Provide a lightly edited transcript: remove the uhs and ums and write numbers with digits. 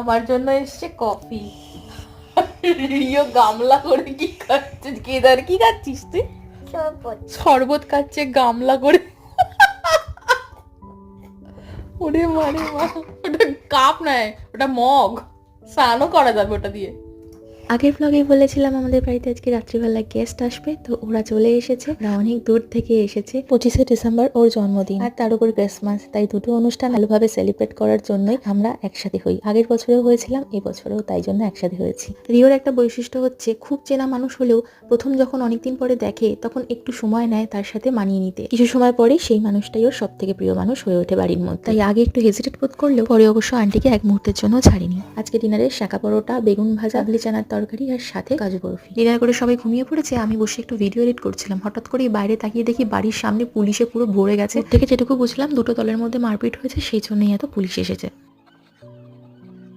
আমার জন্য এসছে কফি। রিও গামলা করে কি খাচ্ছে? কেদার কি খাচ্ছিস তুই? শরবত খাচ্ছে গামলা করে। ওরে মারে মা, ওটা কাপ নয়, ওটা মগ। স্নানও করা যাবে ওটা দিয়ে। আগের ব্লগে বলেছিলাম আমাদের বাড়িতে আজকে রাত্রিবেলা গেস্ট আসবে, তো ওরা চলে এসেছে। ওরা অনেক দূর থেকে এসেছে। 25শে ডিসেম্বর ওর জন্মদিন, আর তার উপর ক্রিসমাস, তাই দুটো অনুষ্ঠান ভালোভাবে সেলিব্রেট করার জন্যই আমরা একসাথে হই। আগের বছরেও হয়েছিলাম, এবছরেও তাই জন্য একসাথে হয়েছি। রিওর একটা বৈশিষ্ট্য হচ্ছে খুব চেনা মানুষ হলেও প্রথম যখন অনেকদিন পরে দেখে তখন একটু সময় নেয় তার সাথে মানিয়ে নিতে। কিছু সময় পরে সেই মানুষটাই ওর সব থেকে প্রিয় মানুষ হয়ে ওঠে বাড়ির মধ্যে। তাই আগে একটু হেজিটেট বোধ করলেও পরে অবশ্য আন্টিকে এক মুহূর্তের জন্য ছাড়িনি। আজকে ডিনারে শাকা পরোটা, বেগুন ভাজা, কাবলি চানার তরকারি আর সাথে কাজু বরফি। ডিনার করে সবাই ঘুমিয়ে পড়েছে, আমি বসে একটু ভিডিও এডিট করছিলাম। হঠাৎ করেই বাইরে তাকিয়ে দেখি বাড়ির সামনে পুলিশে পুরো ভরে গেছে। থেকে যেটুকু বুঝলাম দুটো দলের মধ্যে মারপিট হয়েছে, সেই জন্যই এত পুলিশ এসেছে।